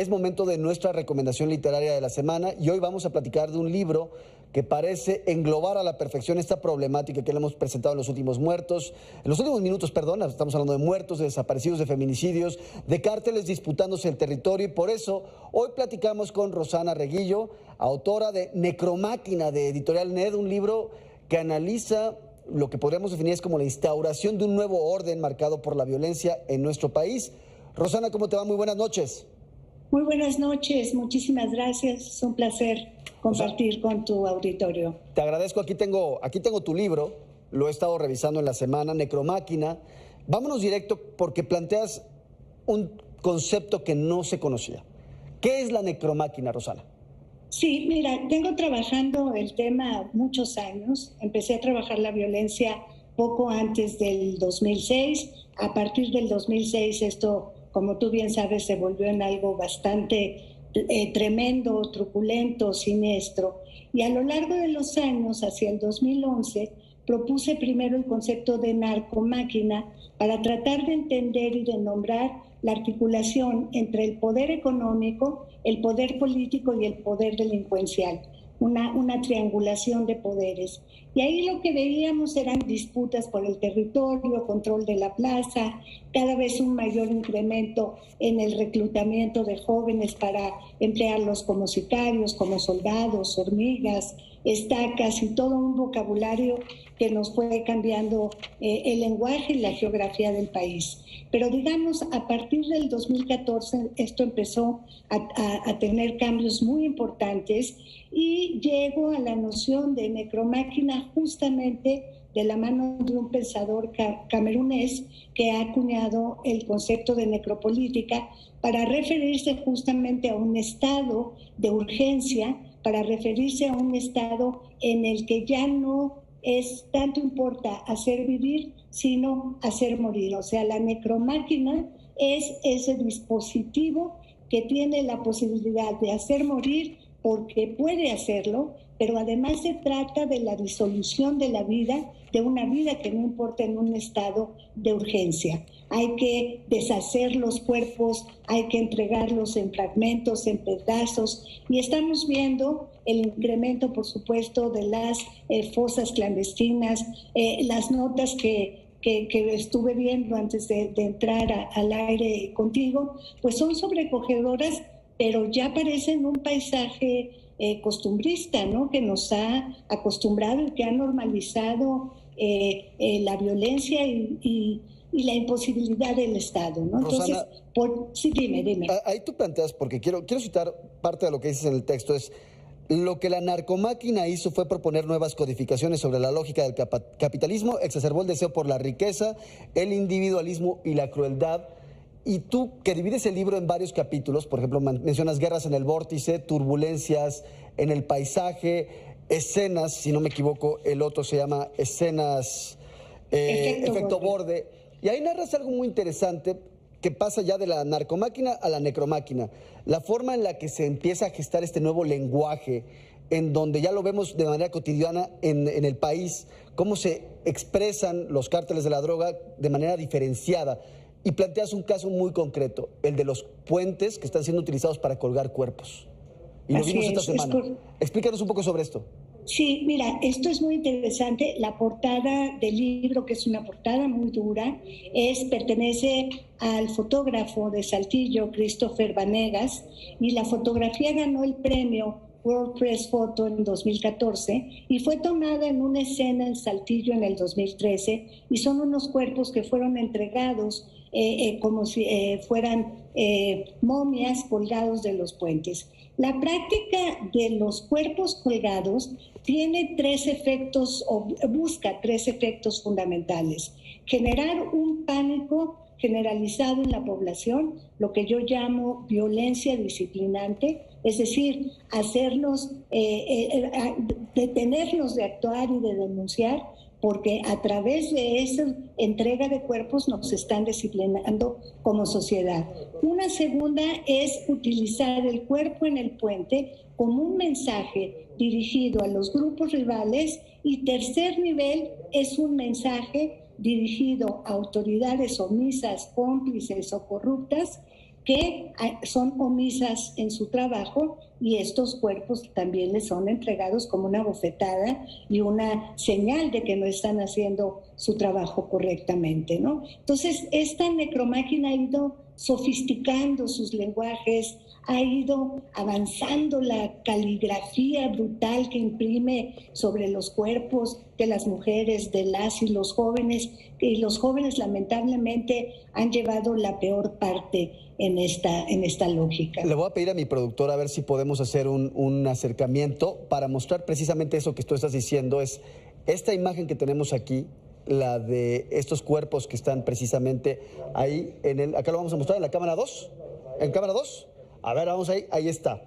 es momento de nuestra recomendación literaria de la semana y hoy vamos a platicar de un libro que parece englobar a la perfección esta problemática que le hemos presentado en los últimos minutos, perdón, estamos hablando de muertos, de desaparecidos, de feminicidios, de cárteles disputándose el territorio, y por eso hoy platicamos con Rosana Reguillo, autora de Necromáquina, de Editorial NED, un libro que analiza lo que podríamos definir como la instauración de un nuevo orden marcado por la violencia en nuestro país. Rosana, ¿cómo te va? Muy buenas noches. Muy buenas noches, muchísimas gracias, es un placer compartir con tu auditorio. Te agradezco, aquí tengo tu libro, lo he estado revisando en la semana, Necromáquina. Vámonos directo porque planteas un concepto que no se conocía. ¿Qué es la necromáquina, Rosana? Sí, mira, tengo trabajando el tema muchos años. Empecé a trabajar la violencia poco antes del 2006. A partir del 2006 esto, como tú bien sabes, se volvió en algo bastante tremendo, truculento, siniestro. Y a lo largo de los años, hacia el 2011, propuse primero el concepto de narcomáquina para tratar de entender y de nombrar la articulación entre el poder económico, el poder político y el poder delincuencial, una triangulación de poderes. Y ahí lo que veíamos eran disputas por el territorio, control de la plaza, cada vez un mayor incremento en el reclutamiento de jóvenes para emplearlos como sicarios, como soldados, hormigas, estacas y todo un vocabulario que nos fue cambiando el lenguaje y la geografía del país. Pero digamos, a partir del 2014 esto empezó a tener cambios muy importantes y llego a la noción de necromáquina justamente de la mano de un pensador camerunés que ha acuñado el concepto de necropolítica para referirse justamente a un estado de urgencia, para referirse a un estado en el que ya no es tanto importa hacer vivir, sino hacer morir. O sea, la necromáquina es ese dispositivo que tiene la posibilidad de hacer morir porque puede hacerlo, pero además se trata de la disolución de la vida, de una vida que no importa en un estado de urgencia. Hay que deshacer los cuerpos, hay que entregarlos en fragmentos, en pedazos, y estamos viendo el incremento, por supuesto, de las fosas clandestinas, las notas que estuve viendo antes de entrar al aire contigo, pues son sobrecogedoras, pero ya parecen un paisaje costumbrista, ¿no? Que nos ha acostumbrado y que ha normalizado la violencia y la imposibilidad del Estado, ¿no? Rosana, entonces, sí, dime. Ahí tú planteas, porque quiero citar parte de lo que dices en el texto, es lo que la narcomáquina hizo fue proponer nuevas codificaciones sobre la lógica del capitalismo, exacerbó el deseo por la riqueza, el individualismo y la crueldad. Y tú, que divides el libro en varios capítulos, por ejemplo, mencionas guerras en el vórtice, turbulencias en el paisaje, escenas, si no me equivoco, el otro se llama escenas, efecto borde. Y ahí narras algo muy interesante que pasa ya de la narcomáquina a la necromáquina. La forma en la que se empieza a gestar este nuevo lenguaje, en donde ya lo vemos de manera cotidiana en el país, cómo se expresan los cárteles de la droga de manera diferenciada. Y planteas un caso muy concreto, el de los puentes que están siendo utilizados para colgar cuerpos. Y lo vimos esta semana. Explícanos un poco sobre esto. Sí, mira, esto es muy interesante. La portada del libro, que es una portada muy dura, pertenece al fotógrafo de Saltillo, Christopher Vanegas, y la fotografía ganó el premio World Press Photo en 2014 y fue tomada en una escena en Saltillo en el 2013, y son unos cuerpos que fueron entregados como si fueran momias colgados de los puentes. La práctica de los cuerpos colgados tiene tres efectos, o busca tres efectos fundamentales. Generar un pánico generalizado en la población, lo que yo llamo violencia disciplinante, es decir, hacernos, detenernos de actuar y de denunciar, porque a través de esa entrega de cuerpos nos están disciplinando como sociedad. Una segunda es utilizar el cuerpo en el puente como un mensaje dirigido a los grupos rivales, y tercer nivel es un mensaje dirigido a autoridades omisas, cómplices o corruptas, que son omisas en su trabajo y estos cuerpos también les son entregados como una bofetada y una señal de que no están haciendo su trabajo correctamente, ¿no? Entonces, esta necromáquina ha ido sofisticando sus lenguajes, ha ido avanzando la caligrafía brutal que imprime sobre los cuerpos de las mujeres, de las y los jóvenes lamentablemente han llevado la peor parte en esta lógica. Le voy a pedir a mi productora a ver si podemos hacer un acercamiento para mostrar precisamente eso que tú estás diciendo, es esta imagen que tenemos aquí, la de estos cuerpos que están precisamente ahí, acá lo vamos a mostrar en la cámara 2, ¿en cámara 2? A ver, vamos ahí está.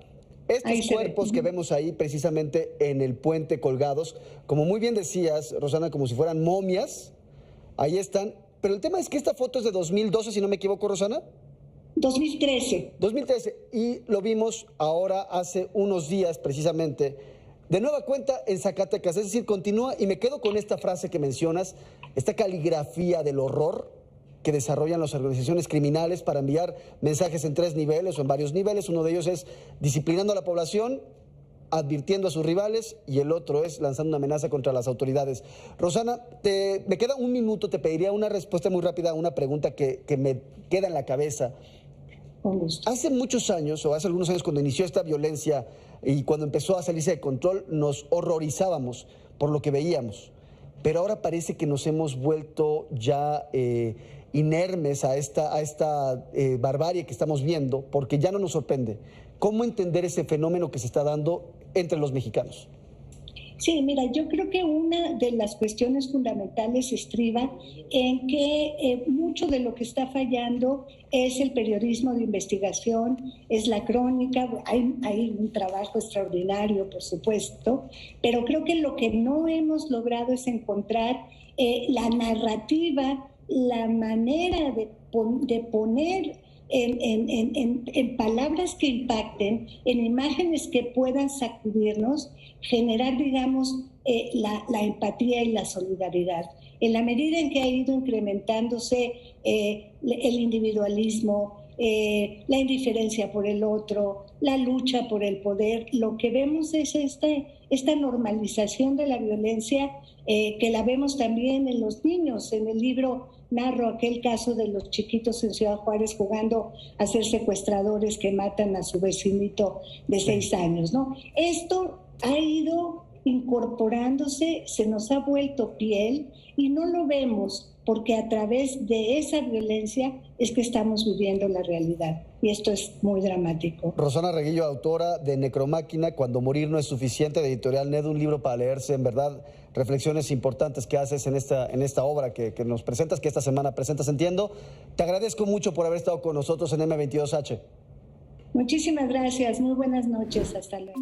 Estos cuerpos que vemos ahí precisamente en el puente colgados, como muy bien decías, Rosana, como si fueran momias, ahí están. Pero el tema es que esta foto es de 2012, si no me equivoco, Rosana. 2013. 2013, y lo vimos ahora hace unos días precisamente, de nueva cuenta en Zacatecas, es decir, continúa, y me quedo con esta frase que mencionas, esta caligrafía del horror que desarrollan las organizaciones criminales para enviar mensajes en 3 niveles o en varios niveles. Uno de ellos es disciplinando a la población, advirtiendo a sus rivales, y el otro es lanzando una amenaza contra las autoridades. Rosana, me queda un minuto, te pediría una respuesta muy rápida a una pregunta que me queda en la cabeza. Hace muchos años, o hace algunos años, cuando inició esta violencia y cuando empezó a salirse de control, nos horrorizábamos por lo que veíamos. Pero ahora parece que nos hemos vuelto ya inermes a esta barbarie que estamos viendo, porque ya no nos sorprende. ¿Cómo entender ese fenómeno que se está dando entre los mexicanos? Sí, mira, yo creo que una de las cuestiones fundamentales estriba en que mucho de lo que está fallando es el periodismo de investigación, es la crónica. Hay un trabajo extraordinario, por supuesto, pero creo que lo que no hemos logrado es encontrar la narrativa, la manera de poner en palabras que impacten, en imágenes que puedan sacudirnos, generar, digamos, la empatía y la solidaridad. En la medida en que ha ido incrementándose el individualismo, la indiferencia por el otro, la lucha por el poder, lo que vemos es esta normalización de la violencia, que la vemos también en los niños. En el libro narro aquel caso de los chiquitos en Ciudad Juárez jugando a ser secuestradores que matan a su vecinito de 6 años, ¿no? Esto ha ido incorporándose, se nos ha vuelto piel y no lo vemos porque a través de esa violencia es que estamos viviendo la realidad. Y esto es muy dramático. Rosana Reguillo, autora de Necromáquina, Cuando morir no es suficiente, de Editorial NED, un libro para leerse, en verdad, reflexiones importantes que haces en esta obra que nos presentas, que esta semana presentas, entiendo. Te agradezco mucho por haber estado con nosotros en M22H. Muchísimas gracias, muy buenas noches, hasta luego.